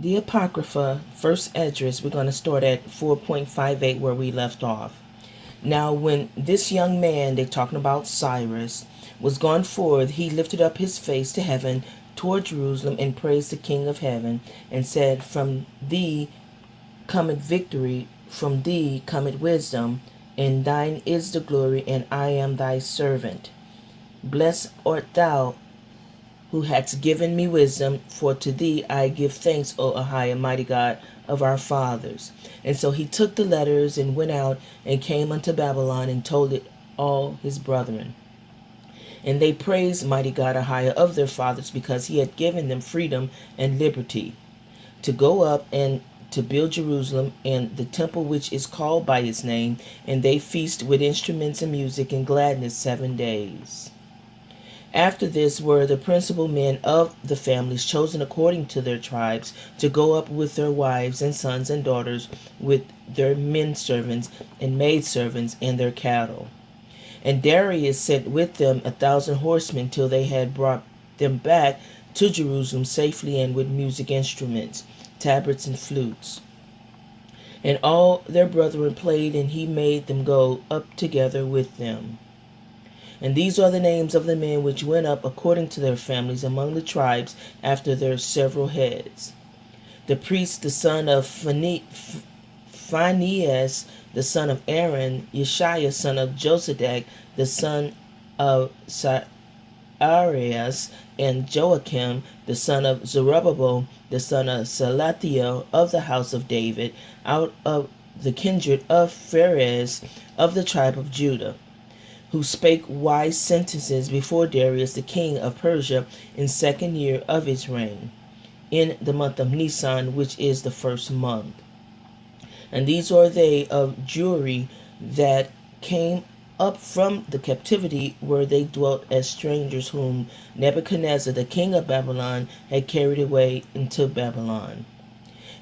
The Apocrypha, first Esdras, we're going to start at 4.58 where we left off. Now, when this young man, they're talking about Cyrus, was gone forth, he lifted up his face to heaven toward Jerusalem and praised the King of heaven and said, From thee cometh victory, from thee cometh wisdom, and thine is the glory, and I am thy servant. Blessed art thou who hast given me wisdom, for to thee I give thanks, O Ahai, mighty God of our fathers. And so he took the letters and went out and came unto Babylon and told it all his brethren. And they praised mighty God Ahai of their fathers, because he had given them freedom and liberty to go up and to build Jerusalem and the temple which is called by his name, and they feast with instruments and music and gladness 7 days. After this were the principal men of the families chosen according to their tribes to go up with their wives and sons and daughters, with their men servants and maid servants and their cattle. And Darius sent with them 1,000 horsemen till they had brought them back to Jerusalem safely and with music instruments, tabrets and flutes. And all their brethren played, and he made them go up together with them. And these are the names of the men which went up according to their families among the tribes after their several heads. The priest, the son of Phinehas, the son of Aaron, Yeshaiah, son of Josadak, the son of Arias, and Joachim, the son of Zerubbabel, the son of Salathiel, of the house of David, out of the kindred of Pharez, of the tribe of Judah, who spake wise sentences before Darius the king of Persia in 2nd year of his reign, in the month of Nisan, which is the 1st month. And these are they of Jewry that came up from the captivity where they dwelt as strangers, whom Nebuchadnezzar the king of Babylon had carried away into Babylon.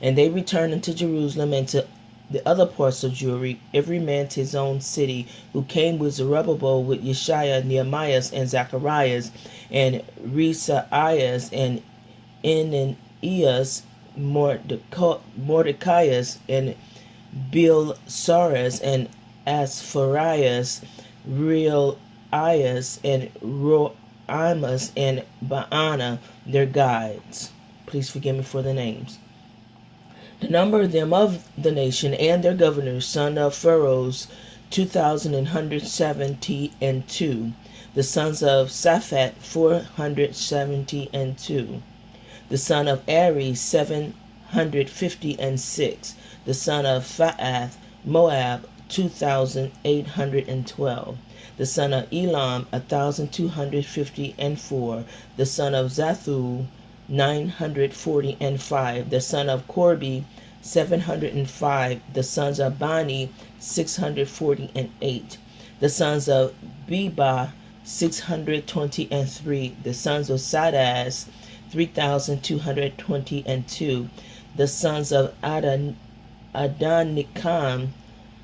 And they returned unto Jerusalem and to the other parts of Jewry, every man to his own city, who came with Zerubbabel, with Yeshaiah, Nehemiah, and Zacharias, and Resaias, and Ananias, Mordecaias, and Bilsaras, and Aspharias, Realias, and Roimas, and Baana, their guides. Please forgive me for the names. The number of them of the nation and their governors, son of Pharaohs, 2,172. The sons of Saphat, 472. The son of Ari, 756. The son of Phaath, Moab, 2,812. The son of Elam, 1,254. The son of Zathul, 945. The son of Corby, 705. The sons of Bani, 648. The sons of Beba, 623. The sons of Sadas, 3,222. The sons of Adonikam,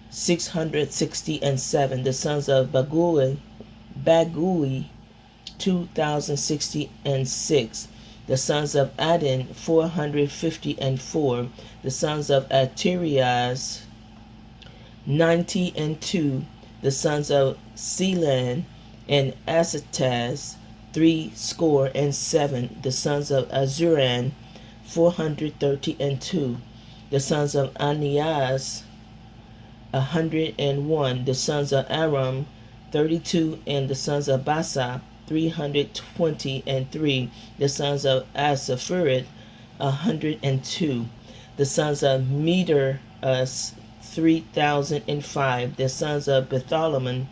667. The sons of Bagui, 2,066. The sons of Adin, 454. The sons of Atirias, 92. The sons of Selan and Asataz, threescore and 7. The sons of Azuran, 432. The sons of Anias, 101. The sons of Aram, 32. And the sons of Basa, 323. The sons of Asaphirid, 102. The sons of Medarus, 3,005. The sons of Bethalemon,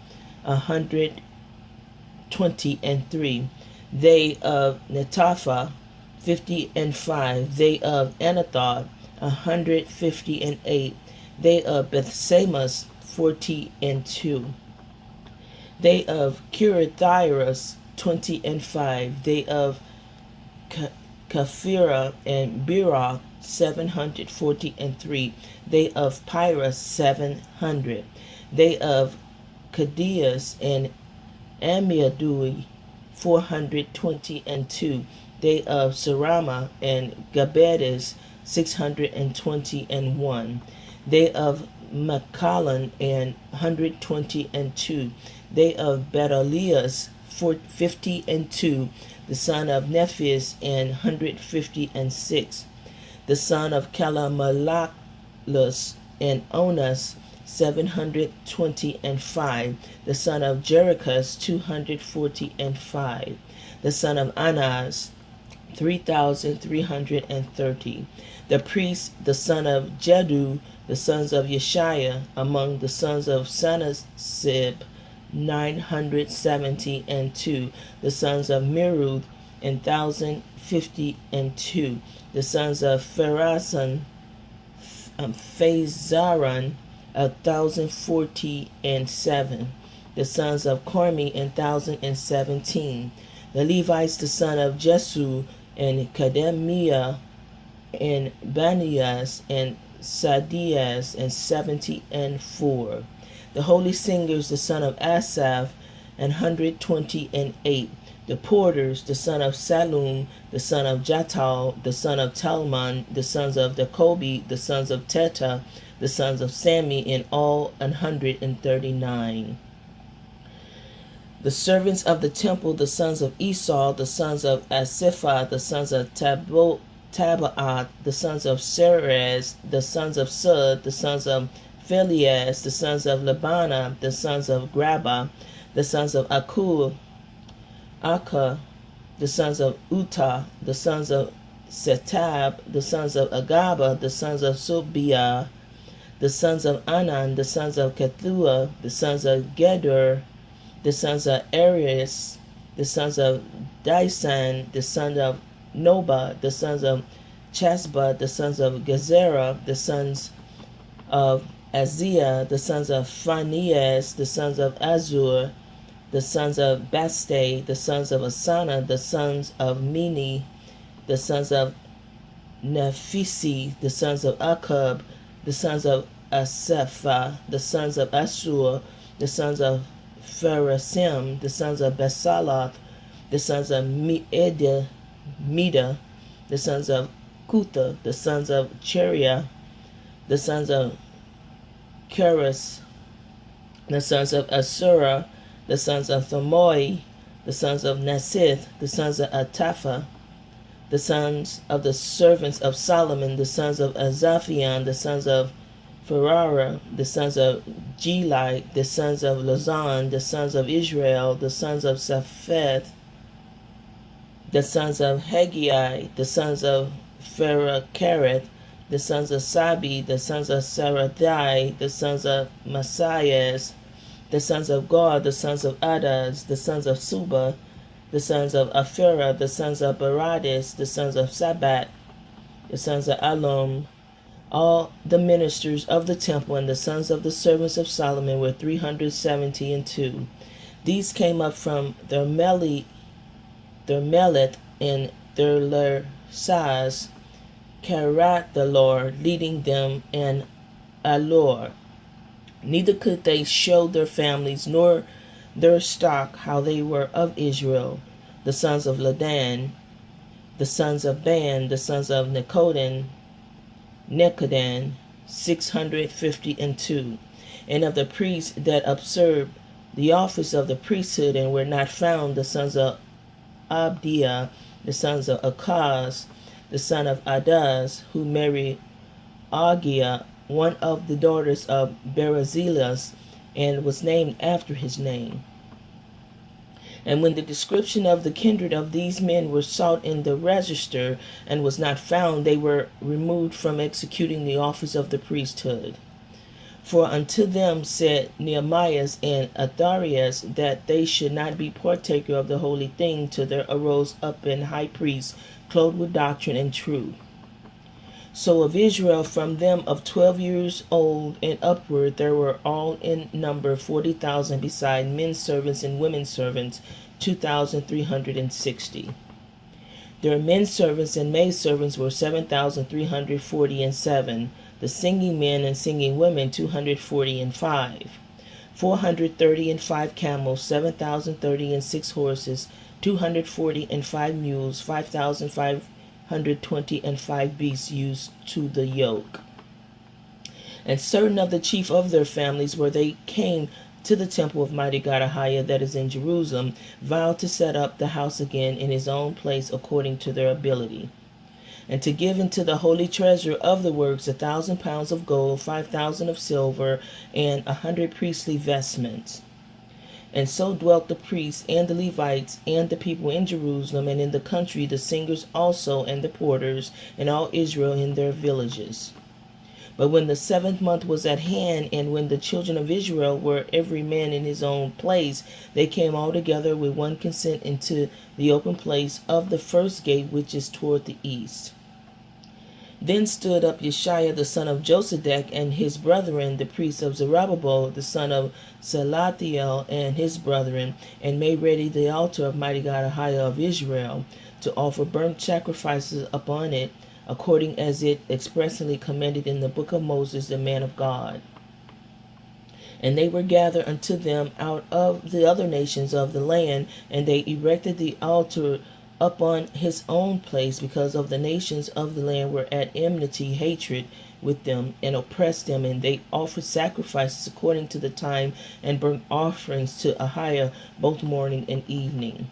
123. They of Netapha, 50. They of Anathoth, 158. They of Bethsamas, 42. They of Kirithairus, 20. They of Kaphira and Bera, 743. They of Pyrrhus, 700. They of Cadeas and Amiadui, 422. They of Sarama and Gabedes, 620. They of Machhalan, and 122. They of Bedalias, 52. The son of Nephis, and 156. The son of Calamalachlus and Onas, 725. The son of Jerichus, 245. The son of Anas, 3,330. The priest, the son of Jedu, the sons of Yeshaiah, among the sons of Senasib, 972. The sons of Meruth, 1,052. The sons of Pharazan, 1,047. The sons of Carmi, 1,017. The Levites, the son of Jesu, and Kademiah, and Banias, and Sadias, and 74. The holy singers, the son of Asaph, 128. The porters, the son of Salum, the son of Jatal, the son of Talmon, the sons of Jacobi, the sons of Teta, the sons of Sami, in all 139. The servants of the temple, the sons of Esau, the sons of Asipha, the sons of Tabaat, the sons of Serez, the sons of Sud, the sons of Phinehas, the sons of Labana, the sons of Graba, the sons of Akah, the sons of Utah, the sons of Setab, the sons of Agaba, the sons of Sobiah, the sons of Anan, the sons of Kethua, the sons of Gedor, the sons of Arias, the sons of Disan, the sons of Noba, the sons of Chasba, the sons of Gezerah, the sons of Aziah, the sons of Phinehas, the sons of Azur, the sons of Baste, the sons of Asana, the sons of Mini, the sons of Nephisi, the sons of Akub, the sons of Asapha, the sons of Ashur, the sons of Pharasim, the sons of Besaloth, the sons of Meda, the sons of Kutha, the sons of Cheriah, the sons of Keres, the sons of Asura, the sons of Thamoi, the sons of Nasith, the sons of Atapha, the sons of the servants of Solomon, the sons of Azaphion, the sons of Ferrara, the sons of Geli, the sons of Lazan, the sons of Israel, the sons of Sapheth, the sons of Haggai, the sons of Pharakareth, the sons of Sabi, the sons of Sarathai, the sons of Messias, the sons of God, the sons of Adas, the sons of Suba, the sons of Aphira, the sons of Baradis, the sons of Sabat, the sons of Alom. All the ministers of the temple and the sons of the servants of Solomon were 372. These came up from their Meleth and their Saz, Karat the Lord, leading them, and Alor. Neither could they show their families nor their stock how they were of Israel, the sons of Ladan, the sons of Ban, the sons of Nekodan, 652, and of the priests that observed the office of the priesthood and were not found, the sons of Abdiah, the sons of Akaz, the son of Adaz, who married Agia, one of the daughters of Berezilas, and was named after his name. And when the description of the kindred of these men were sought in the register and was not found, they were removed from executing the office of the priesthood. For unto them said Nehemiah and Atharias that they should not be partaker of the holy thing till there arose up an high priest clothed with doctrine and truth. So of Israel, from them of 12 years old and upward, there were all in number 40,000, beside men servants and women servants, 2,360. Their men servants and maid servants were 7,347. The singing men and singing women, 245. 435 camels, 7,036 horses, 245 mules, 5,500 125 beasts used to the yoke. And certain of the chief of their families, where they came to the temple of mighty God Ahiah that is in Jerusalem, vowed to set up the house again in his own place according to their ability, and to give into the holy treasure of the works 1,000 pounds of gold, 5,000 of silver, and 100 priestly vestments. And so dwelt the priests and the Levites and the people in Jerusalem, and in the country the singers also, and the porters, and all Israel in their villages. But when the 7th month was at hand, and when the children of Israel were every man in his own place, they came all together with one consent into the open place of the first gate, which is toward the east. Then stood up Yeshaiah the son of Josedek and his brethren, the priests of Zerubbabel the son of Salathiel and his brethren, and made ready the altar of mighty God Ahiah of Israel, to offer burnt sacrifices upon it, according as it expressly commanded in the book of Moses the man of God. And they were gathered unto them out of the other nations of the land, and they erected the altar upon his own place, because of the nations of the land were at enmity, hatred with them, and oppressed them, and they offered sacrifices according to the time, and burnt offerings to Ahiah both morning and evening.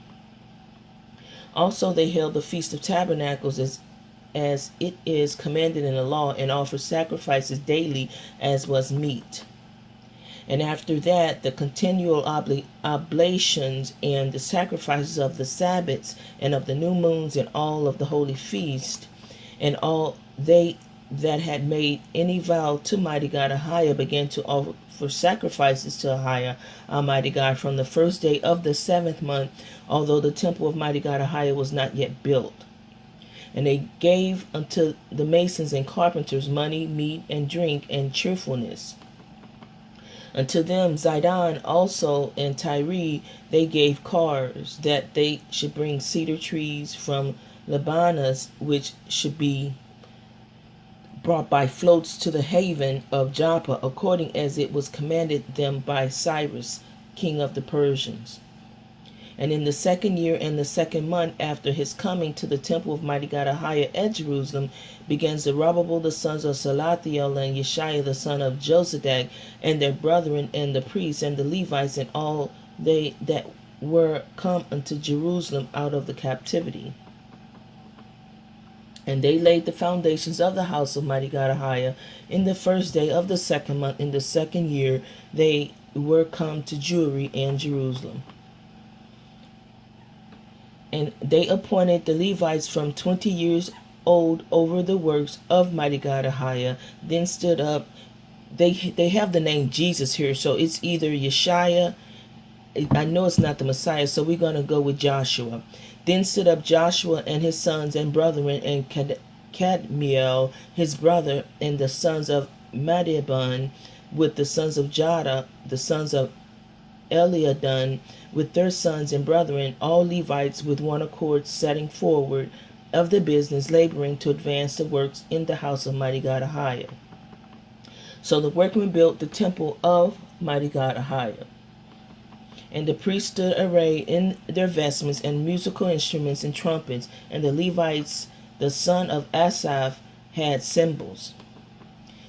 Also they held the Feast of Tabernacles as it is commanded in the law, and offered sacrifices daily as was meet. And after that, the continual oblations and the sacrifices of the Sabbaths and of the new moons and all of the holy feast, and all they that had made any vow to mighty God Ahiah began to offer sacrifices to Ahiah, Almighty God, from the first day of the 7th month, although the temple of mighty God Ahiah was not yet built. And they gave unto the masons and carpenters money, meat, and drink, and cheerfulness. Unto them Zidon also and Tyre they gave cars, that they should bring cedar trees from Lebanus, which should be brought by floats to the haven of Joppa, according as it was commanded them by Cyrus, king of the Persians. And in the 2nd year and the 2nd month after his coming to the temple of mighty God Ahiah at Jerusalem, began Zerubbabel the sons of Salathiel and Yeshaiah the son of Josedek, and their brethren, and the priests and the Levites, and all they that were come unto Jerusalem out of the captivity. And they laid the foundations of the house of mighty God Ahiah in the 1st day of the 2nd month, in the 2nd year they were come to Jewry and Jerusalem. And they appointed the Levites from 20 years old over the works of mighty God Ahiah. Then stood up, they have the name Jesus here, so it's either Yeshaiah, I know it's not the Messiah, so we're going to go with Joshua. Then stood up Joshua and his sons and brethren, and Kadmiel his brother, and the sons of Madiban, with the sons of Jada, the sons of Eliadon, with their sons and brethren, all Levites with one accord, setting forward of the business, laboring to advance the works in the house of mighty God Ahiah. So the workmen built the temple of mighty God Ahiah. And the priests stood arrayed in their vestments, and musical instruments and trumpets, and the Levites, the son of Asaph, had cymbals,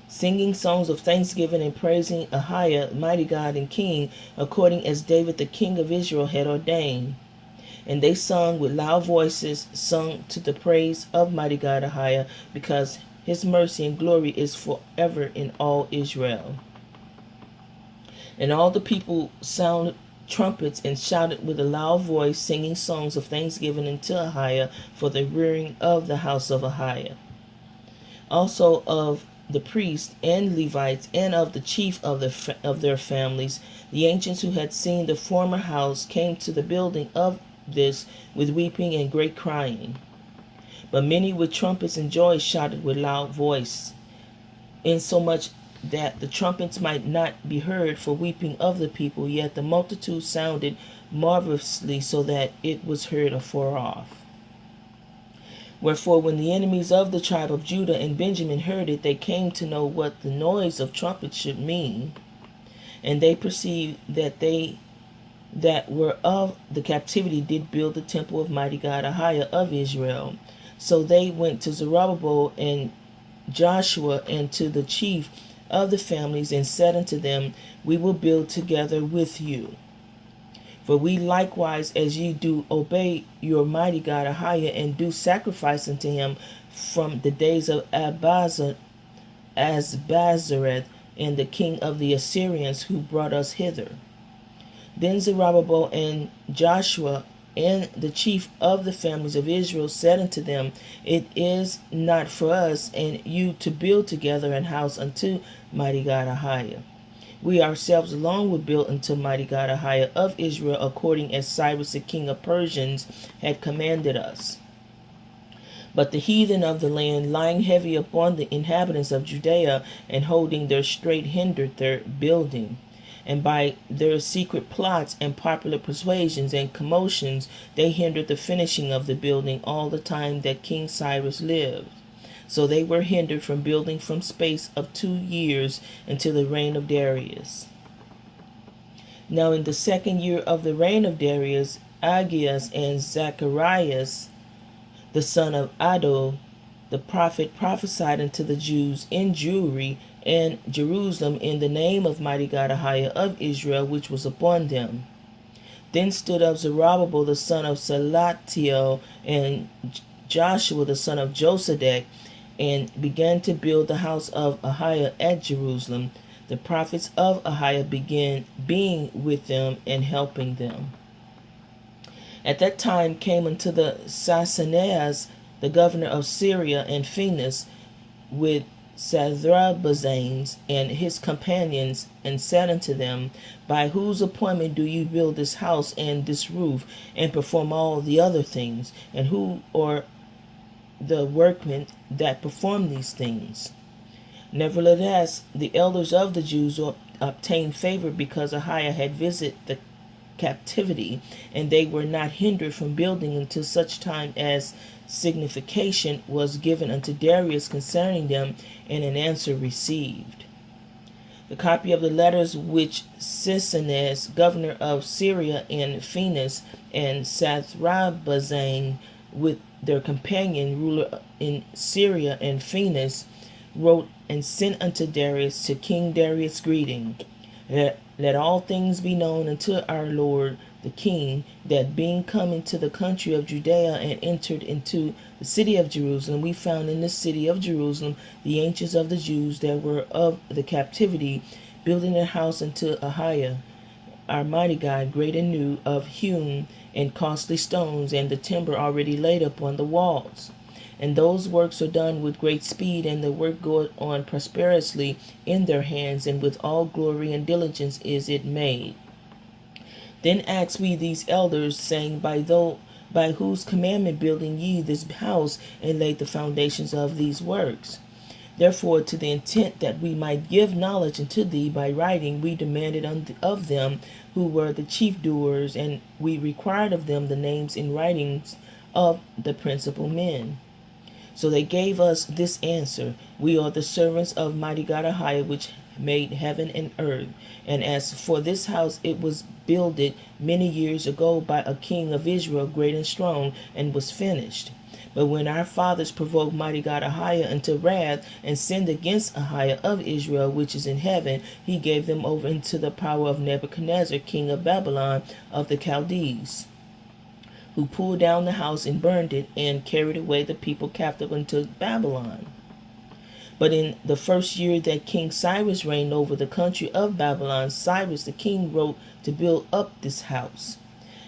singing songs of thanksgiving and praising Ahiah, mighty God and King, according as David the king of Israel had ordained. And they sung with loud voices, sung to the praise of mighty God Ahiah, because his mercy and glory is forever in all Israel. And all the people sounded trumpets and shouted with a loud voice, singing songs of thanksgiving unto Ahiah for the rearing of the house of Ahiah. Also of the priests and Levites, and of the chief of their families, the ancients who had seen the former house came to the building of this with weeping and great crying. But many with trumpets and joy shouted with loud voice, insomuch that the trumpets might not be heard for weeping of the people, yet the multitude sounded marvelously, so that it was heard afar off. Wherefore, when the enemies of the tribe of Judah and Benjamin heard it, they came to know what the noise of trumpets should mean. And they perceived that they that were of the captivity did build the temple of mighty God Ahiah of Israel. So they went to Zerubbabel and Joshua and to the chief of the families and said unto them, We will build together with you. For we likewise, as ye do, obey your mighty God Ahiah, and do sacrifice unto him from the days of Asbazareth and the king of the Assyrians, who brought us hither. Then Zerubbabel and Joshua and the chief of the families of Israel said unto them, It is not for us and you to build together an house unto mighty God Ahiah. We ourselves alone would build unto mighty God Ahiah of Israel, according as Cyrus the king of Persians had commanded us. But the heathen of the land, lying heavy upon the inhabitants of Judea, and holding their straight, hindered their building. And by their secret plots and popular persuasions and commotions, they hindered the finishing of the building all the time that King Cyrus lived. So they were hindered from building from space of 2 years until the reign of Darius. Now in the 2nd year of the reign of Darius, Agias and Zacharias, the son of Addo, the prophet, prophesied unto the Jews in Jewry and Jerusalem in the name of mighty God Ahiah of Israel, which was upon them. Then stood up Zerubbabel the son of Salatiel and Joshua the son of Josedek, and began to build the house of Ahiah at Jerusalem. The prophets of Ahiah began being with them and helping them. At that time came unto the Sasaneas, the governor of Syria, and Phoenix, with Sathrabazanes and his companions, and said unto them, By whose appointment do you build this house and this roof, and perform all the other things? And who are the workmen that perform these things? Nevertheless, the elders of the Jews obtained favor, because Ahiah had visited the captivity, and they were not hindered from building until such time as signification was given unto Darius concerning them, and an answer received. The copy of the letters which Sisanes, governor of Syria, and Phoenix, and Sathrabazane, with their companion, ruler in Syria and Phoenix, wrote and sent unto Darius, to King Darius greeting. Let all things be known unto our Lord the King, that being come into the country of Judea and entered into the city of Jerusalem, we found in the city of Jerusalem the ancients of the Jews that were of the captivity, building a house unto Ahiah, our mighty God, great and new, of hewn and costly stones, and the timber already laid upon the walls. And those works are done with great speed, and the work goeth on prosperously in their hands, and with all glory and diligence is it made. Then asked we these elders, saying, By whose commandment building ye this house, and laid the foundations of these works? Therefore, to the intent that we might give knowledge unto thee by writing, we demanded of them who were the chief doers, and we required of them the names in writings of the principal men. So they gave us this answer: We are the servants of mighty God Ahiah, which made heaven and earth. And as for this house, it was builded many years ago by a king of Israel, great and strong, and was finished. But when our fathers provoked mighty God Ahiah unto wrath, and sinned against Ahiah of Israel, which is in heaven, he gave them over into the power of Nebuchadnezzar, king of Babylon of the Chaldees, who pulled down the house and burned it, and carried away the people captive unto Babylon. But in the 1st year that King Cyrus reigned over the country of Babylon, Cyrus the king wrote to build up this house.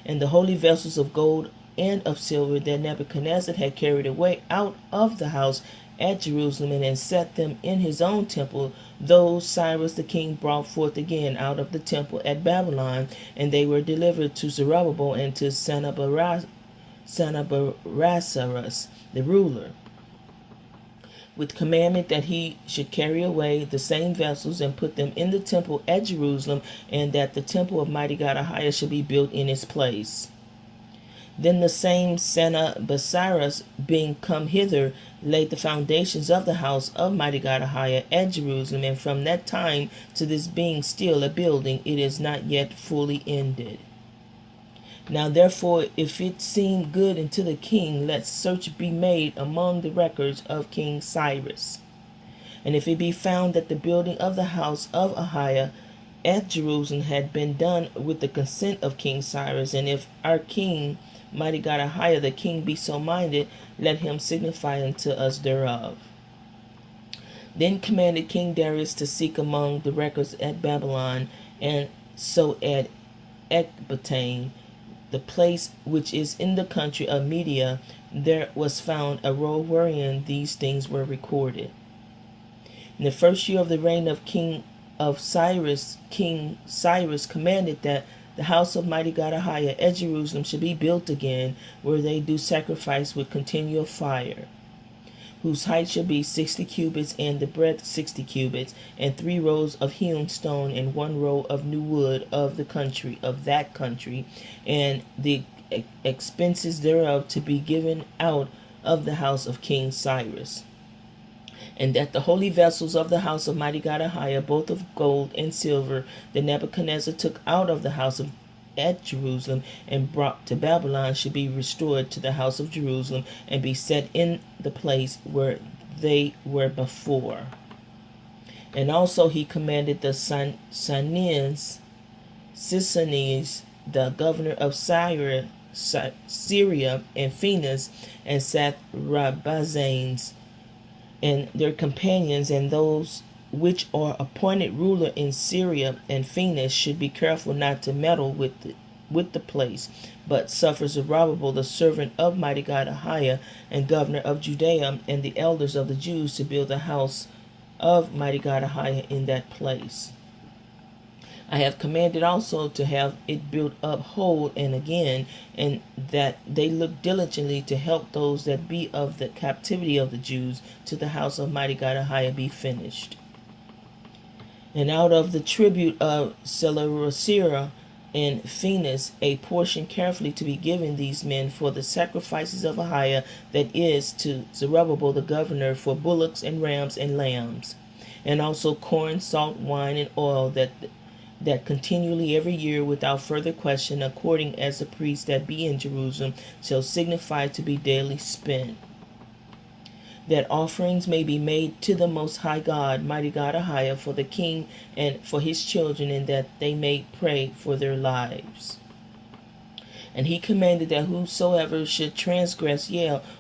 And the holy vessels of gold and of silver that Nebuchadnezzar had carried away out of the house at Jerusalem, and had set them in his own temple, those Cyrus the king brought forth again out of the temple at Babylon, and they were delivered to Zerubbabel and to Sanabarazarus the ruler, with commandment that he should carry away the same vessels and put them in the temple at Jerusalem, and that the temple of mighty God Ahiah should be built in its place. Then the same Sanabarazarus, being come hither, laid the foundations of the house of mighty God Ahiah at Jerusalem, and from that time to this being still a building, it is not yet fully ended. Now therefore, if it seem good unto the king, let search be made among the records of King Cyrus. And if it be found that the building of the house of Ahiah at Jerusalem had been done with the consent of King Cyrus, and if our king, mighty God Ahiah, the king, be so minded, let him signify unto us thereof. Then commanded King Darius to seek among the records at Babylon, and so at Ecbatane, the place which is in the country of Media, there was found a roll wherein these things were recorded. In the first year of the reign of King Cyrus commanded that the house of mighty God Ahiah at Jerusalem should be built again, where they do sacrifice with continual fire, whose height shall be 60 cubits, and the breadth 60 cubits, and 3 rows of hewn stone, and 1 row of new wood of that country, and the expenses thereof to be given out of the house of King Cyrus. And that the holy vessels of the house of mighty God Ahiah, both of gold and silver, that Nebuchadnezzar took out of the house of at Jerusalem and brought to Babylon, should be restored to the house of Jerusalem, and be set in the place where they were before. And also he commanded the Sisones, the governor of Syria, and Phoenix, and Sathrabazanes, and their companions, and those which are appointed ruler in Syria and Phoenix, should be careful not to meddle with the place, but suffer Zerubbabel, the servant of mighty God Ahiah, and governor of Judea, and the elders of the Jews, to build the house of mighty God Ahiah in that place. I have commanded also to have it built up whole and again, and that they look diligently to help those that be of the captivity of the Jews, to the house of mighty God Ahiah be finished. And out of the tribute of Seleucia and Phoenix, a portion carefully to be given these men for the sacrifices of Ahiah, that is, to Zerubbabel the governor, for bullocks and rams and lambs, and also corn, salt, wine, and oil, that continually every year without further question, according as the priests that be in Jerusalem shall signify to be daily spent, that offerings may be made to the Most High God, mighty God Ahiah, for the king and for his children, and that they may pray for their lives. And he commanded that whosoever should transgress,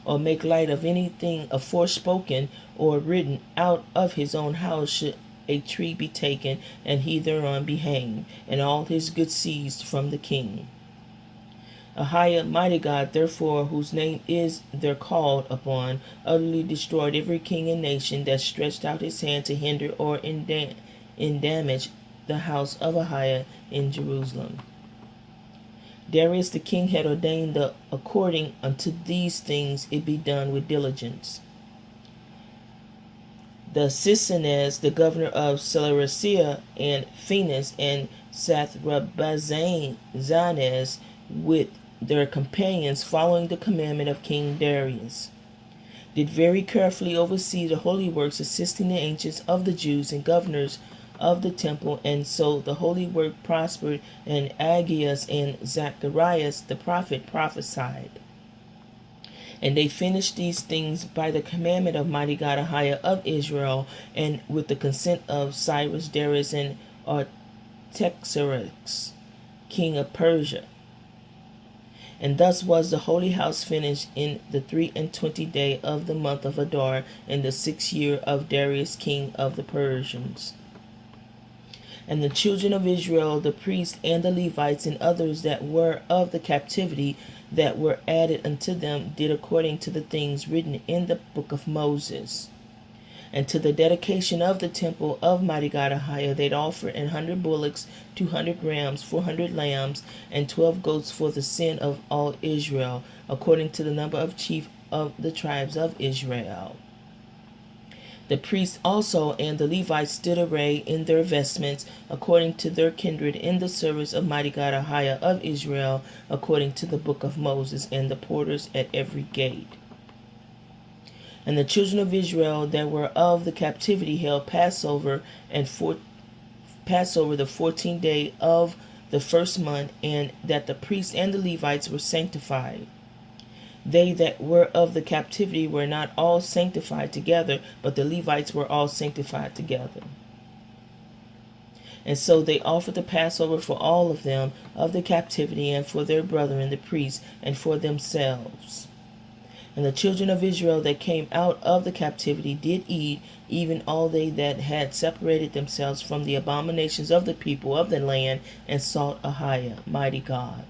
or make light of anything aforespoken or written out of his own house, should a tree be taken, and he thereon be hanged, and all his goods seized from the king. Ahiah, mighty God, therefore, whose name is there called upon, utterly destroyed every king and nation that stretched out his hand to hinder or damage the house of Ahiah in Jerusalem. Darius the king had ordained that according unto these things it be done with diligence. The Sisones, the governor of Seleucia and Phoenix, and Sathrabazanes, with their companions, following the commandment of King Darius, did very carefully oversee the holy works, assisting the ancients of the Jews and governors of the temple, and so the holy work prospered, and Aggeus and Zacharias the prophet prophesied. And they finished these things by the commandment of mighty God Ahiah of Israel, and with the consent of Cyrus, Darius, and Artaxerxes, king of Persia. And thus was the holy house finished in the 23 day of the month of Adar, in the 6th year of Darius king of the Persians. And the children of Israel, the priests and the Levites, and others that were of the captivity, that were added unto them, did according to the things written in the book of Moses. And to the dedication of the temple of mighty God Ahiah, they'd offer 100 bullocks, 200 rams, 400 lambs, and 12 goats for the sin of all Israel, according to the number of chief of the tribes of Israel. The priests also and the Levites stood arrayed in their vestments, according to their kindred, in the service of mighty God Ahiah of Israel, according to the book of Moses, and the porters at every gate. And the children of Israel that were of the captivity held Passover the 14th day of the first month, and that the priests and the Levites were sanctified. They that were of the captivity were not all sanctified together, but the Levites were all sanctified together. And so they offered the Passover for all of them of the captivity, and for their brethren the priests, and for themselves. And the children of Israel that came out of the captivity did eat, even all they that had separated themselves from the abominations of the people of the land, and sought Ahiah, mighty God.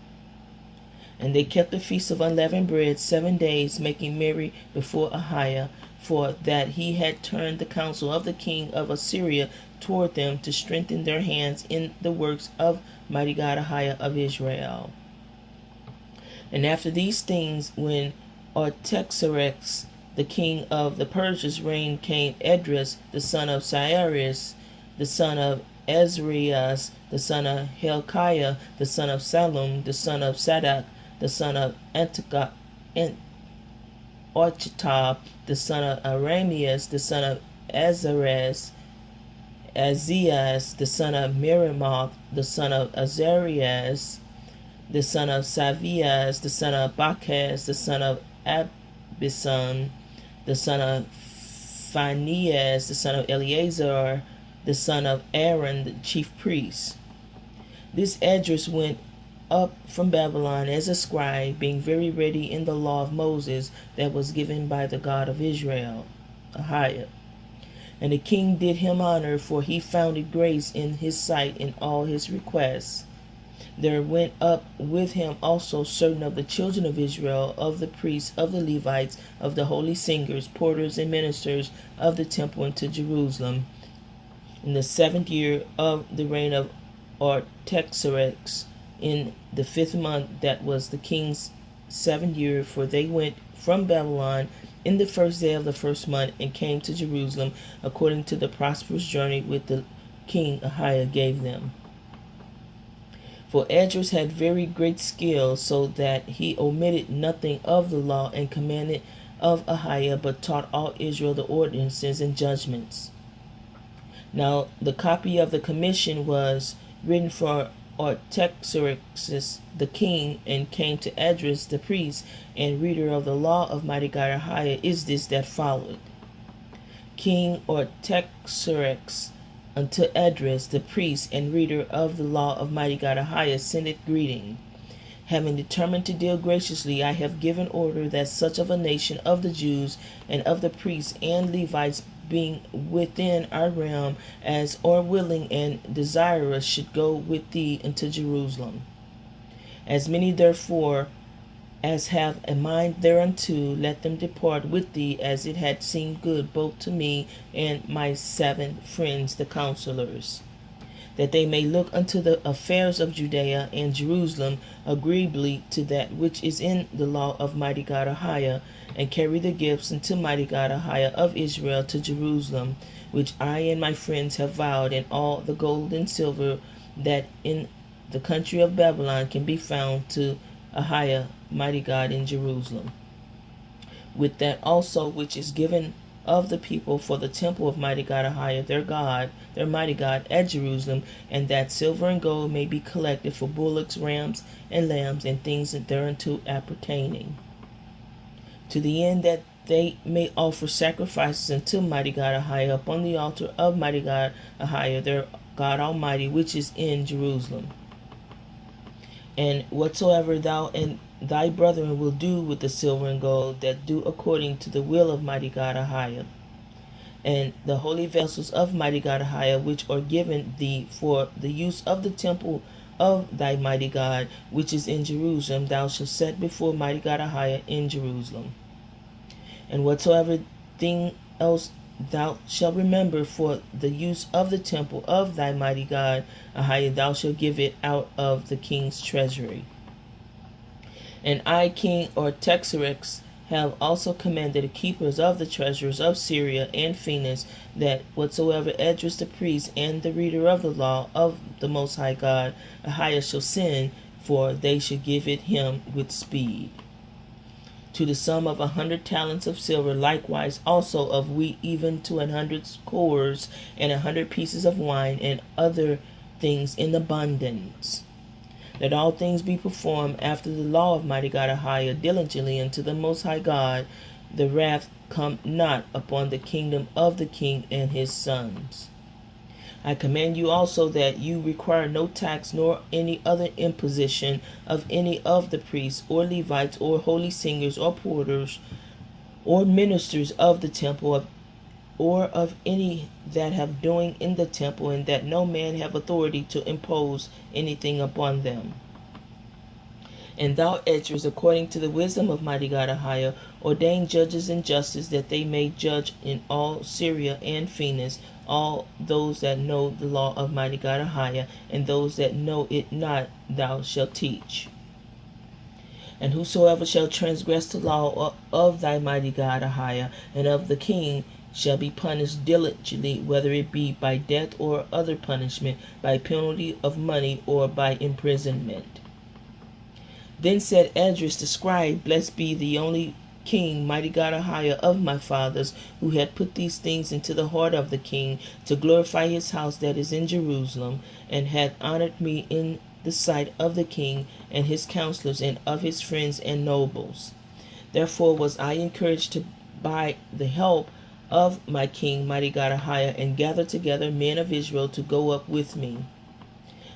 And they kept the feast of unleavened bread 7 days, making merry before Ahiah, for that he had turned the counsel of the king of Assyria toward them, to strengthen their hands in the works of mighty God Ahiah of Israel. And after these things, when Artaxerxes, the king of the Persians, reigned, came Esdras, the son of Cyrus, the son of Azarias, the son of Hilkiah, the son of Salom, the son of Sadak, the son of Architab, the son of Arameus, the son of Azarias, Azias, the son of Merimoth, the son of Azarias, the son of Savias, the son of Bacchus, the son of Abison, the son of Phinehas, the son of Eleazar, the son of Aaron, the chief priest. This Esdras went up from Babylon as a scribe, being very ready in the law of Moses that was given by the God of Israel, Ahiah. And the king did him honor, for he found grace in his sight in all his requests. There went up with him also certain of the children of Israel, of the priests, of the Levites, of the holy singers, porters, and ministers of the temple into Jerusalem, in the 7th year of the reign of Artaxerxes, in the 5th month, that was the king's 7th year, for they went from Babylon in the 1st day of the 1st month, and came to Jerusalem according to the prosperous journey which the king Ahiah gave them. For Esdras had very great skill, so that he omitted nothing of the law and commandment of Ahiah, but taught all Israel the ordinances and judgments. Now the copy of the commission was written for Artaxerxes the king, and came to Esdras the priest and reader of the law of mighty God Ahiah, is this that followed. King Artaxerxes unto Esdras the priest and reader of the law of mighty God Ahiah sendeth greeting. Having determined to deal graciously, I have given order that such of a nation of the Jews and of the priests and Levites, being within our realm, as are willing and desirous, should go with thee into Jerusalem. As many therefore as have a mind thereunto, let them depart with thee, as it had seemed good both to me and my 7 friends the counselors, that they may look unto the affairs of Judea and Jerusalem agreeably to that which is in the law of mighty God Ahiah, and carry the gifts unto mighty God Ahiah of Israel to Jerusalem, which I and my friends have vowed, and all the gold and silver that in the country of Babylon can be found, to Ahiah, mighty God, in Jerusalem, with that also which is given of the people for the temple of mighty God Ahiah, their mighty God, at Jerusalem, and that silver and gold may be collected for bullocks, rams, and lambs, and things thereunto appertaining, to the end that they may offer sacrifices unto mighty God Ahiah upon the altar of mighty God Ahiah, their God Almighty, which is in Jerusalem. And whatsoever thou and thy brethren will do with the silver and gold, that do according to the will of mighty God Ahiah, and the holy vessels of mighty God Ahiah, which are given thee for the use of the temple of thy mighty God, which is in Jerusalem, thou shalt set before mighty God Ahiah in Jerusalem. And whatsoever thing else thou shalt remember for the use of the temple of thy mighty God Ahiah, thou shalt give it out of the king's treasury. And I, King Artaxerxes, have also commanded the keepers of the treasures of Syria and Phoenix, that whatsoever Esdras the priest and the reader of the law of the Most High God Ahiah shall send, for they should give it him with speed, to the sum of 100 talents of silver, likewise also of wheat, even to 100 cores, and 100 pieces of wine, and other things in abundance. that all things be performed after the law of mighty God Ahiah diligently unto the Most High God, the wrath come not upon the kingdom of the king and his sons. I command you also that you require no tax nor any other imposition of any of the priests or Levites or holy singers or porters or ministers of the temple or of any that have doing in the temple, and that no man have authority to impose anything upon them. And thou, Esdras, according to the wisdom of mighty God Ahiah, ordain judges in justice, that they may judge in all Syria and Phoenix, all those that know the law of mighty God Ahiah, and those that know it not thou shalt teach. And whosoever shall transgress the law of thy mighty God Ahiah and of the king shall be punished diligently, whether it be by death or other punishment, by penalty of money or by imprisonment. Then said Esdras the scribe, Blessed be the only king, mighty God Ahiah of my fathers, who had put these things into the heart of the king, to glorify his house that is in Jerusalem, and hath honored me in the sight of the king and his counselors and of his friends and nobles. Therefore was I encouraged by the help of my king, mighty God Ahiah, and gather together men of Israel to go up with me.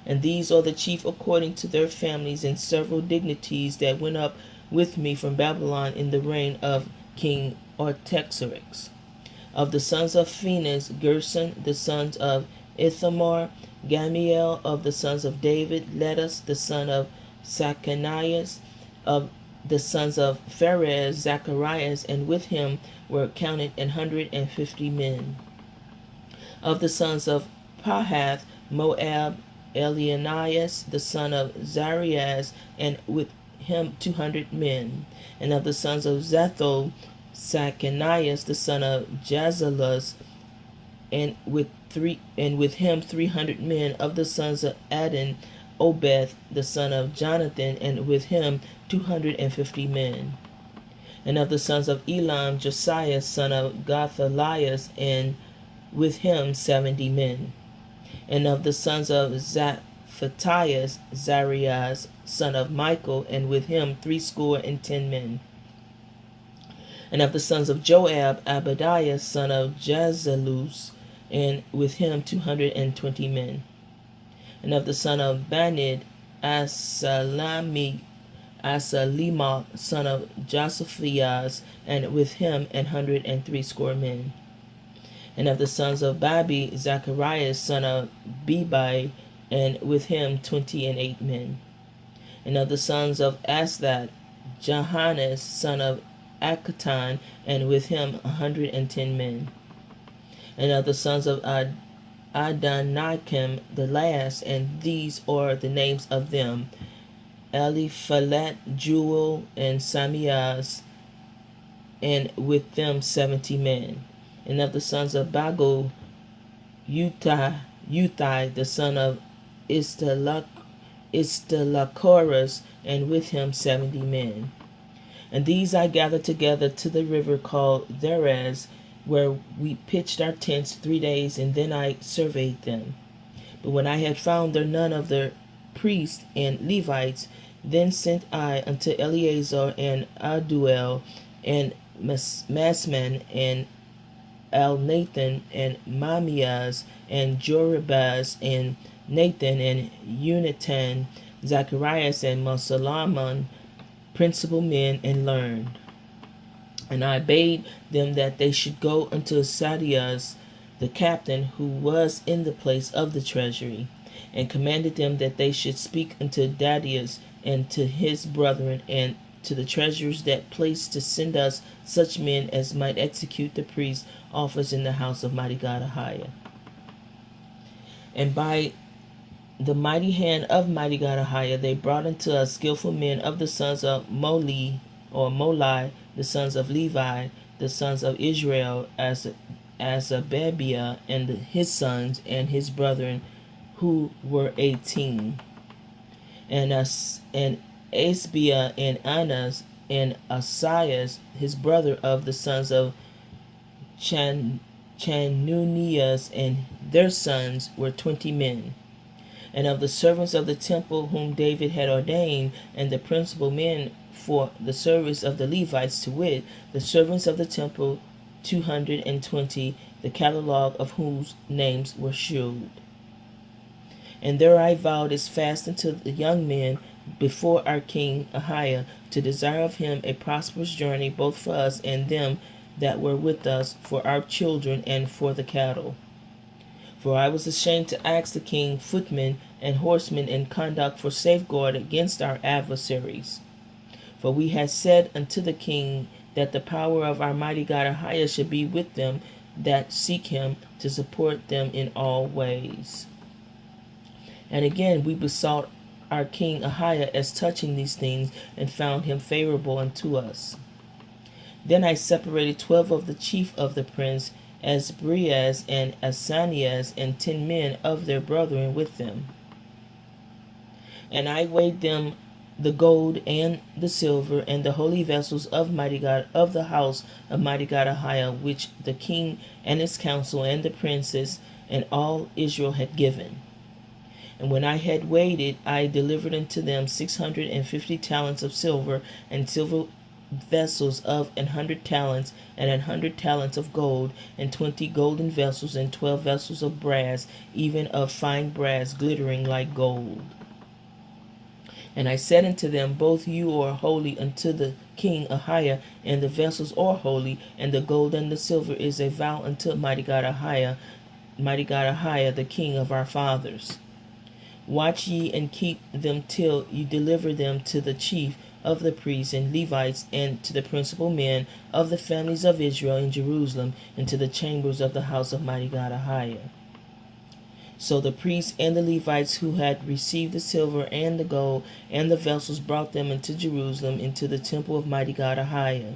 And these are the chief according to their families, and several dignities that went up with me from Babylon in the reign of King Artaxerxes. Of the sons of Phoenix, Gerson; the sons of Ithamar, Gamiel; of the sons of David, Lettus; the son of Sachanias; of the sons of Pharez, Zacharias; and with him were counted 150 men. Of the sons of Pahath Moab, Elianias; the son of Zarias; and with him 200 men. And of the sons of Zatho, Sachanias; the son of Jazalus; and with him 300 men. Of the sons of Adin, Obed; the son of Jonathan; and with him 250 men. And of the sons of Elam, Josiah son of Gothalias; and with him 70 men. And of the sons of Zaphathias, Zarias son of Michael; and with him 70 men. And of the sons of Joab, Abadiah son of Jazalus; and with him 220 men. And of the son of Banid, Asalimah son of Josaphias; and with him 160 men. And of the sons of Babi, Zacharias son of Bebai; and with him 28 men. And of the sons of Asdad, Johannes son of Akatan; and with him 110 men. And of the sons of Adonikim, the last, and these are the names of them: Eliphalet, Jewel, and Samias; and with them 70 men. And of the sons of Bagul, Uthai, the son of Istalachoras; and with him 70 men. And these I gathered together to the river called Theres, where we pitched our tents 3 days, and then I surveyed them. But when I had found there none of the priests and Levites, then sent I unto Eleazar and Aduel and Masman and Elnathan and Mamias and Joribas and Nathan and Unitan, Zacharias and Mosalaman, principal men, and learned. And I bade them that they should go unto Sadias, the captain, who was in the place of the treasury, and commanded them that they should speak unto Dadius and to his brethren and to the treasurers that place to send us such men as might execute the priest's office in the house of mighty God Ahiah. And by the mighty hand of mighty God Ahiah they brought unto us skillful men of the sons of Moli, the sons of Levi, the sons of Israel, as Azabiah and his sons and his brethren, who were 18, and Asbiah and Anas and Asias, his brother, of the sons of Chanunias, and their sons were 20 men. And of the servants of the temple whom David had ordained, and the principal men for the service of the Levites, to wit, the servants of the temple, 220, the catalogue of whose names were shewed. And there I vowed as fast unto the young men before our king Ahiah, to desire of him a prosperous journey both for us and them that were with us, for our children, and for the cattle. For I was ashamed to ask the king footmen and horsemen in conduct for safeguard against our adversaries. For we had said unto the king that the power of our mighty God Ahiah should be with them that seek him, to support them in all ways. And again we besought our king Ahiah as touching these things, and found him favorable unto us. Then I separated 12 of the chief of the prince, Asbrias and Asanias, and 10 men of their brethren with them. And I weighed them the gold and the silver and the holy vessels of mighty God, of the house of mighty God Ahiah, which the king and his council and the princes and all Israel had given. And when I had weighed it, I delivered unto them 650 talents of silver, and silver vessels of 100 talents, and 100 talents of gold, and 20 golden vessels, and 12 vessels of brass, even of fine brass, glittering like gold. And I said unto them, both you are holy unto the king Ahiah, and the vessels are holy, and the gold and the silver is a vow unto mighty God Ahiah, the king of our fathers. Watch ye and keep them till you deliver them to the chief of the priests and Levites, and to the principal men of the families of Israel in Jerusalem, and to the chambers of the house of mighty God Ahiah. So the priests and the Levites who had received the silver and the gold and the vessels brought them into Jerusalem, into the temple of mighty God Ahiah.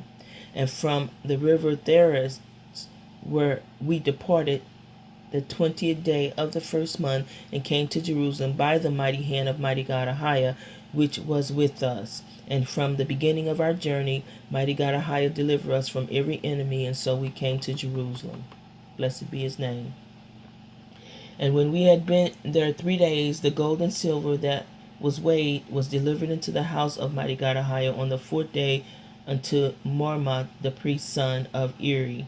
And from the river Theras, where we departed the 20th day of the first month, and came to Jerusalem by the mighty hand of mighty God Ahiah, which was with us. And from the beginning of our journey, mighty God Ahiah delivered us from every enemy, and so we came to Jerusalem. Blessed be his name. And when we had been there 3 days, the gold and silver that was weighed was delivered into the house of mighty God Ahiah on the 4th day unto Marmoth the priest's son of Eri.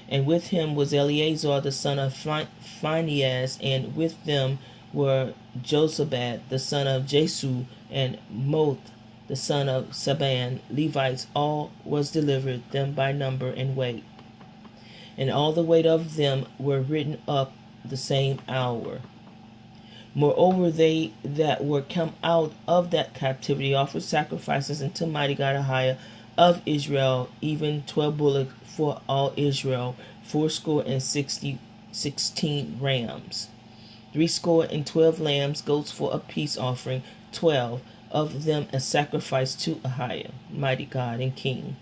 And with him was Eleazar the son of Phinehas, and with them were Josabad the son of Jesu, and Moth the son of Saban. Levites all was delivered, them by number and weight. And all the weight of them were written up the same hour. Moreover, they that were come out of that captivity offered sacrifices unto mighty God Ahiah of Israel, even 12 bullocks for all Israel, 16 rams, 12 lambs, goats for a peace offering, 12 of them a sacrifice to Ahiah, mighty God and King.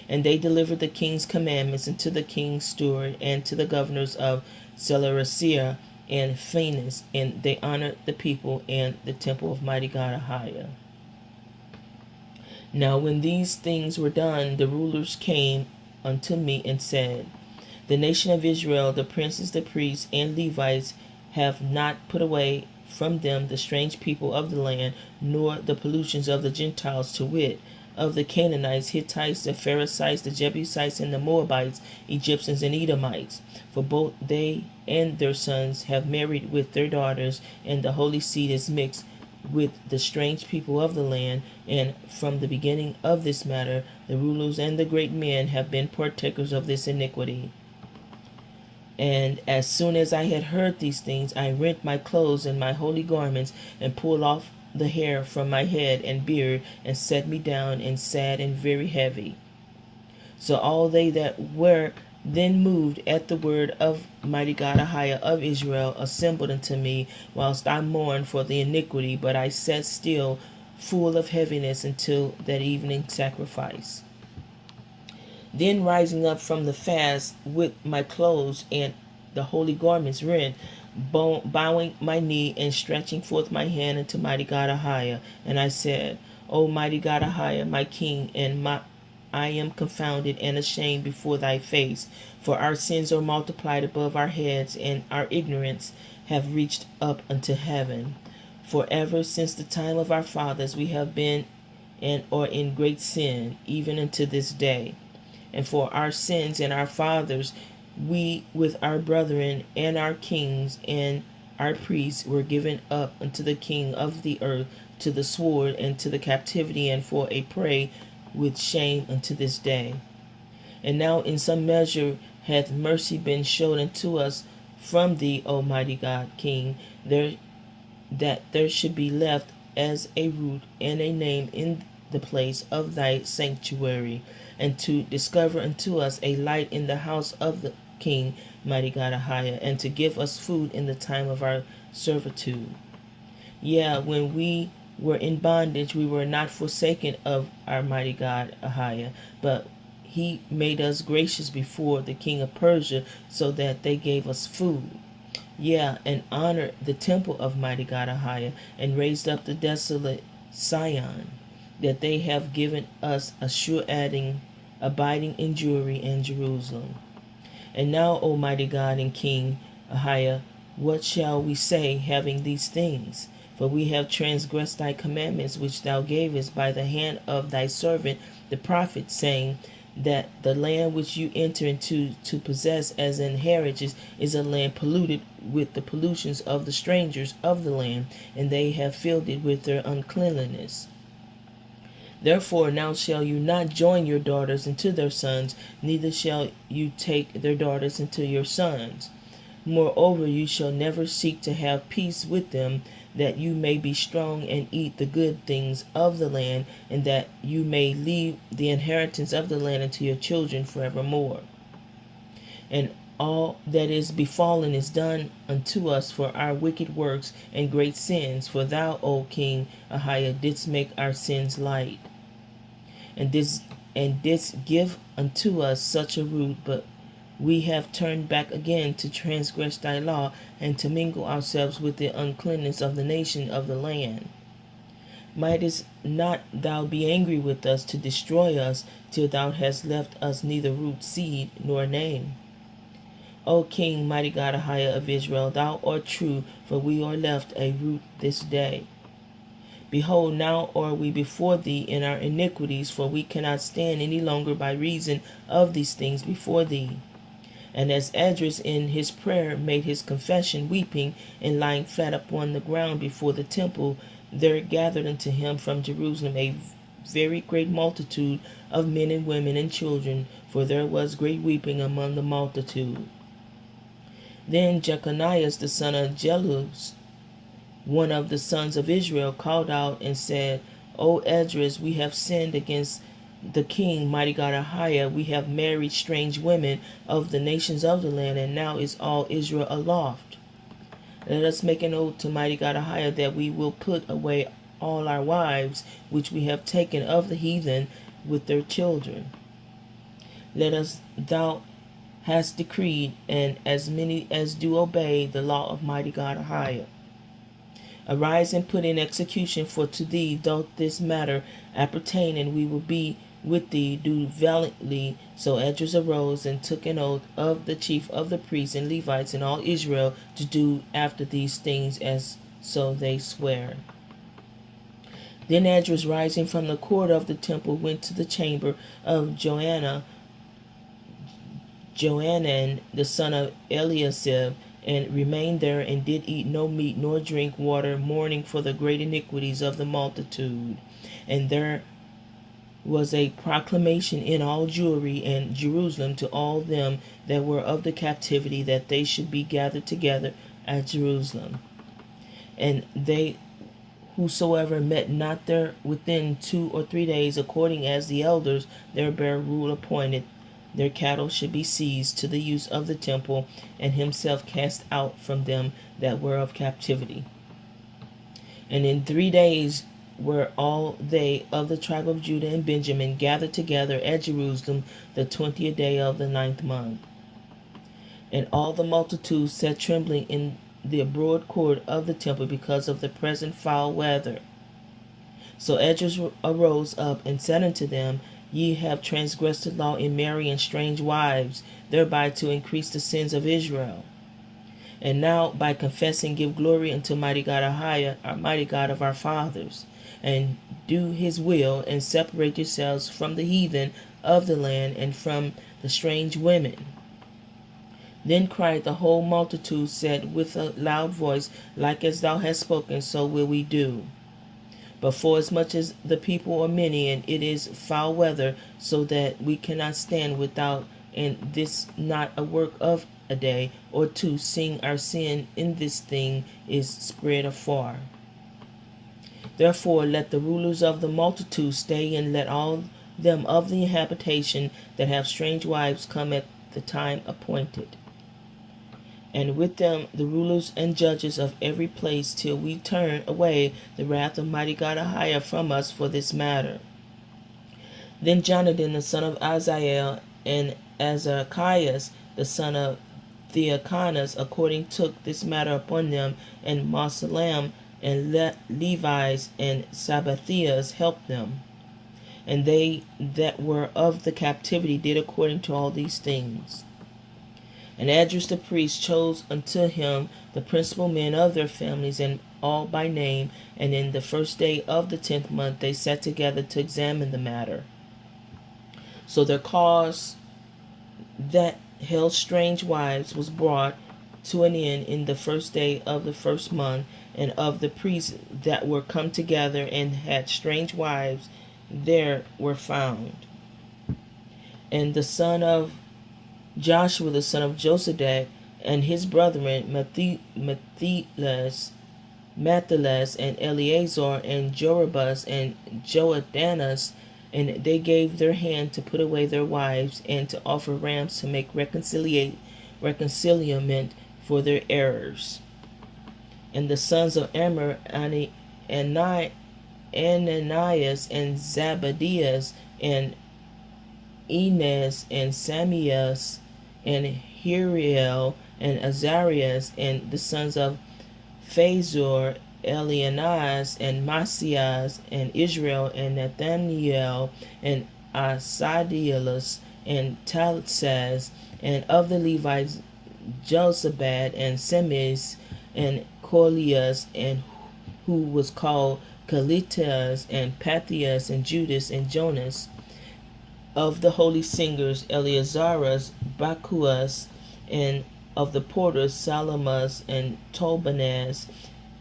And they delivered the king's commandments unto the king's steward and to the governors of Seleucia and Phoenix, and they honored the people and the temple of mighty God Ahiah. Now when these things were done, the rulers came unto me and said, the nation of Israel, the princes, the priests, and Levites, have not put away from them the strange people of the land, nor the pollutions of the Gentiles, to wit, of the Canaanites, Hittites, the Perizzites, the Jebusites, and the Moabites, Egyptians, and Edomites. For both they and their sons have married with their daughters, and the holy seed is mixed with the strange people of the land. And from the beginning of this matter, the rulers and the great men have been partakers of this iniquity. And as soon as I had heard these things, I rent my clothes and my holy garments, and pulled off the hair from my head and beard, and set me down, and sad and very heavy. So all they that were then moved at the word of mighty God Ahiah of Israel assembled unto me, whilst I mourned for the iniquity, but I sat still, full of heaviness, until that evening sacrifice. Then rising up from the fast with my clothes and the holy garments rent, bowing my knee and stretching forth my hand unto mighty God Ahiah, and I said, O mighty God Ahiah, my King, I am confounded and ashamed before thy face, for our sins are multiplied above our heads, and our ignorance have reached up unto heaven. For ever since the time of our fathers we have been and are in great sin, even unto this day. And for our sins and our fathers, we with our brethren and our kings and our priests were given up unto the king of the earth, to the sword and to the captivity, and for a prey with shame unto this day. And now in some measure hath mercy been showed unto us from thee, Almighty God, King, that there should be left as a root and a name in the place of thy sanctuary, and to discover unto us a light in the house of the King, mighty God Ahiah, and to give us food in the time of our servitude. Yeah, when we were in bondage, we were not forsaken of our mighty God Ahiah, but he made us gracious before the king of Persia, so that they gave us food. Yeah, and honored the temple of mighty God Ahiah, and raised up the desolate Sion, that they have given us a sure abiding in Jewry and Jerusalem. And now, O mighty God and King Ahiah, what shall we say, having these things? For we have transgressed thy commandments, which thou gavest by the hand of thy servant the prophet, saying that the land which you enter into to possess as an inheritance is a land polluted with the pollutions of the strangers of the land, and they have filled it with their uncleanliness. Therefore now shall you not join your daughters into their sons, neither shall you take their daughters into your sons. Moreover, you shall never seek to have peace with them, that you may be strong and eat the good things of the land, and that you may leave the inheritance of the land unto your children forevermore. And all that is befallen is done unto us for our wicked works and great sins, for thou, O King Ahiah, didst make our sins light, and didst give unto us such a root, but we have turned back again to transgress thy law, and to mingle ourselves with the uncleanness of the nation of the land. Mightest not thou be angry with us to destroy us, till thou hast left us neither root, seed, nor name? O King, mighty God Ahiah of Israel, thou art true, for we are left a root this day. Behold, now are we before thee in our iniquities, for we cannot stand any longer by reason of these things before thee. And as Esdras in his prayer made his confession, weeping and lying flat upon the ground before the temple, there gathered unto him from Jerusalem a very great multitude of men and women and children, for there was great weeping among the multitude. Then Jeconiah the son of Jelus, one of the sons of Israel, called out and said, O Esdras, we have sinned against the king, mighty God Ahiah. We have married strange women of the nations of the land, and now is all Israel aloft. Let us make an oath to mighty God Ahiah that we will put away all our wives, which we have taken of the heathen, with their children. Let us, thou hast decreed, and as many as do obey the law of mighty God Ahiah. Arise and put in execution, for to thee doth this matter appertain, and we will be with thee. Do valiantly. So Esdras arose and took an oath of the chief of the priests and Levites and all Israel to do after these things as so they swear. Then Esdras, rising from the court of the temple, went to the chamber of Johanan the son of Eliasib, and remained there, and did eat no meat nor drink water, mourning for the great iniquities of the multitude. And there was a proclamation in all Jewry and Jerusalem to all them that were of the captivity, that they should be gathered together at Jerusalem. And they whosoever met not there within 2 or 3 days, according as the elders their bare rule appointed, their cattle should be seized to the use of the temple, and himself cast out from them that were of captivity. And in 3 days were all they of the tribe of Judah and Benjamin gathered together at Jerusalem, the 20th day of the 9th month. And all the multitude sat trembling in the broad court of the temple because of the present foul weather. So Esdras arose up and said unto them, Ye have transgressed the law in marrying strange wives, thereby to increase the sins of Israel. And now, by confessing, give glory unto mighty God Ahiah, our mighty God of our fathers, and do his will, and separate yourselves from the heathen of the land, and from the strange women. Then cried the whole multitude, said with a loud voice, Like as thou hast spoken, so will we do. But forasmuch as the people are many, and it is foul weather, so that we cannot stand without, and this not a work of a day or two, seeing our sin in this thing is spread afar. Therefore let the rulers of the multitude stay, and let all them of the habitation that have strange wives come at the time appointed, and with them the rulers and judges of every place, till we turn away the wrath of mighty God Ahiah from us for this matter. Then Jonathan the son of Azael, and Azarchias the son of Theochanas according took this matter upon them, and Mausalam and Levi's and Sabbathias helped them. And they that were of the captivity did according to all these things. And Esdras the priest chose unto him the principal men of their families, and all by name, and in the first day of the 10th month they sat together to examine the matter. So their cause that held strange wives was brought to an end in the first day of the first month, and of the priests that were come together and had strange wives there were found. And the son of Joshua the son of Josadak, and his brethren Matthias and Eleazar and Joribus and Joadanas, and they gave their hand to put away their wives, and to offer rams to make reconciliament for their errors. And the sons of Immer, Ananias and Zabadias, and Enes and Samias, and Hiriel and Azarias, and the sons of Phazur, Elianaz, and Masias, and Israel, and Nathaniel, and Asadielus, and Talsaz, and of the Levites Josabad, and Semis, and Colias, and who was called Calitas, and Pathias, and Judas, and Jonas. Of the holy singers Eleazarus, Bakuas, and of the porters Salamas and Tobanaz.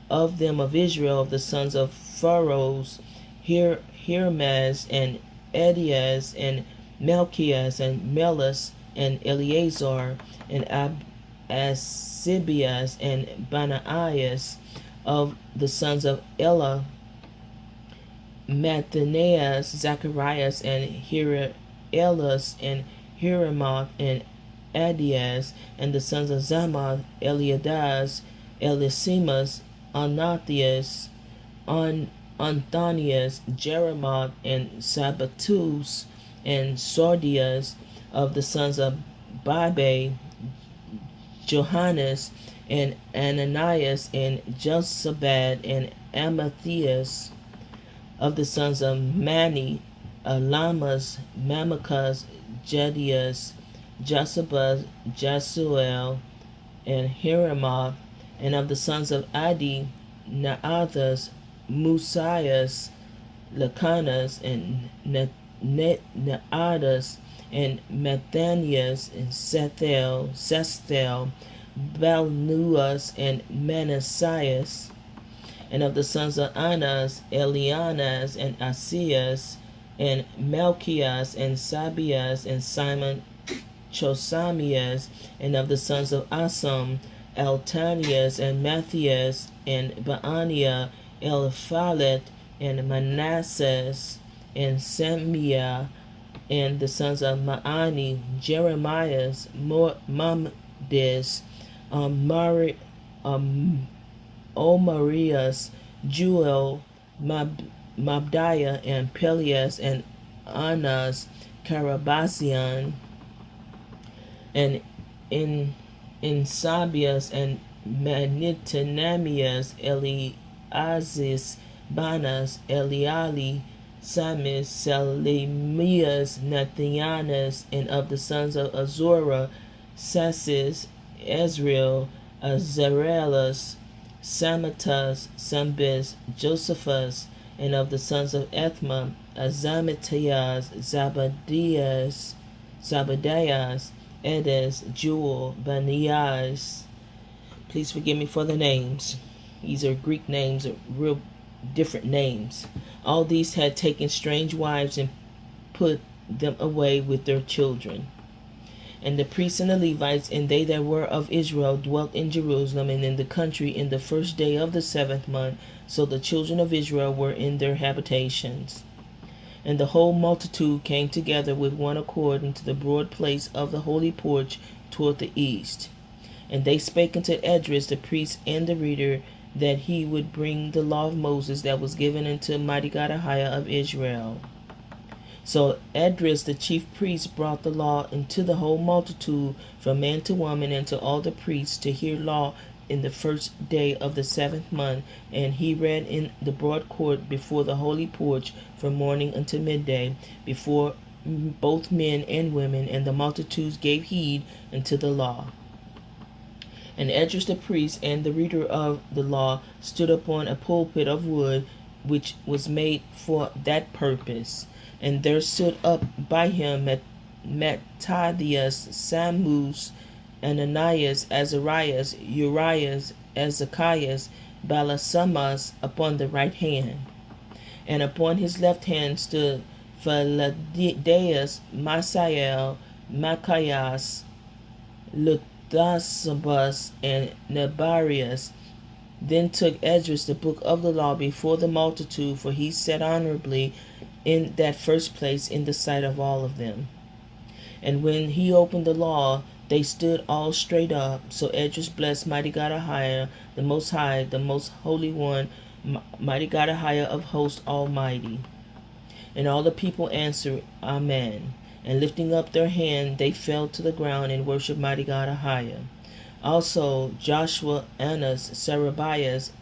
Of them of Israel, of the sons of Pharaohs, Hirmaz, and Edias, and Melchias, and Melus, and Eleazar, and Asibias, and Banaias. Of the sons of Elah, Mattanias, Zacharias, and Elus, and Hiramoth, and Adias. And the sons of Zamath, Eliadas, Elisimas, Anathias, Anthonius, Jeremoth, and Sabbatus, and Sordias. Of the sons of Babe, Johannes, and Ananias, and Josabad, and Amathias. Of the sons of Mani, Alamas, Mamakas, Jedias, Josabas, Jasuel, and Hiramoth. And of the sons of Adi, Naathas, Musias, Lacanas, and Naadas, and Mathanias, and Sethel, Balnuas, and Manassias. And of the sons of Anas, Elianas, and Asias, and Melchias, and Sabias, and Simon Chosamias. And of the sons of Asam, Altanias, and Matthias, and Baania, Eliphalet, and Manassas, and Semia. And the sons of Maani, Jeremias, Mamdis, Omarias, Juel, Mabdiah, and Peleas, and Anas, Carabasian, and Insabias, and Manitanamias, Eliazis, Banas, Eliali, Samis, Salemias, Nathanias. And of the sons of Azorah, Sassis, Ezrael, Azarelus, Samatus, Sambis, Josephus, and of the sons of Ethma, Azamatias, Zabadias, Edes, Jewel, Banias. Please forgive me for the names. These are Greek names, real different names. All these had taken strange wives and put them away with their children. And the priests and the Levites and they that were of Israel dwelt in Jerusalem and in the country in the first day of the 7th month. So the children of Israel were in their habitations. And the whole multitude came together with one accord into the broad place of the holy porch toward the east. And they spake unto Esdras the priest and the reader, that he would bring the law of Moses that was given unto mighty God Ahiah of Israel. So Esdras the chief priest brought the law into the whole multitude, from man to woman, and to all the priests, to hear law in the first day of the 7th month. And he read in the broad court before the holy porch from morning unto midday, before both men and women, and the multitudes gave heed unto the law. And Esdras the priest and the reader of the law stood upon a pulpit of wood, which was made for that purpose. And there stood up by him Matthias, Samus, Ananias, Azarias, Urias, Ezekias, Balasamas upon the right hand. And upon his left hand stood Philadaeus, Misael, Machias, Luthasabus, and Nebarius. Then took Esdras the book of the law before the multitude, for he sat honorably in that first place in the sight of all of them. And when he opened the law, they stood all straight up. So Esdras blessed mighty God Ahiah, the Most High, the Most Holy One, mighty God Ahiah of hosts almighty. And all the people answered, Amen. And lifting up their hand, they fell to the ground and worshipped mighty God Ahiah. Also Joshua, Annas, Sarabias,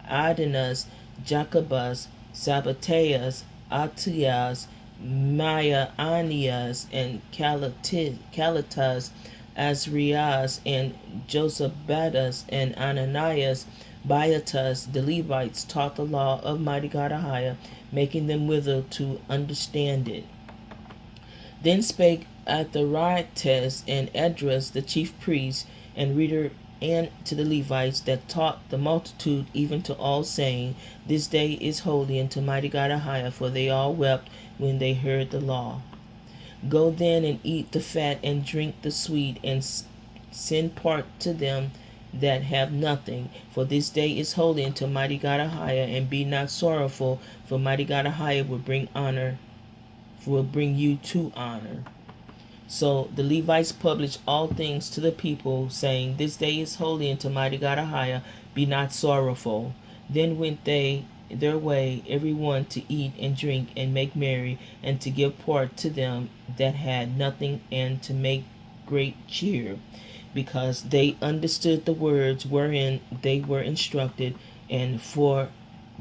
Adonis, Jacobus, Sabbateus, Atias, Maaianias, and Calitas, Azrias, and Josabadas, and Ananias, Baiatus, the Levites, taught the law of mighty God Ahiah, making them wither to understand it. Then spake Atharites and Esdras the chief priest and reader, and to the Levites that taught the multitude, even to all, saying, This day is holy unto mighty God Ahiah, for they all wept when they heard the law. Go then and eat the fat and drink the sweet, and send part to them that have nothing, for this day is holy unto mighty God Ahiah, and be not sorrowful, for mighty God Ahiah will bring you to honor. So the Levites published all things to the people, saying, This day is holy unto mighty God Ahiah, be not sorrowful. Then went they their way, every one to eat and drink and make merry, and to give part to them that had nothing, and to make great cheer, because they understood the words wherein they were instructed, and for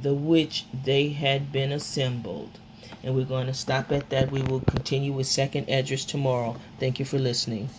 the which they had been assembled. And we're going to stop at that. We will continue with 2nd Esdras tomorrow. Thank you for listening.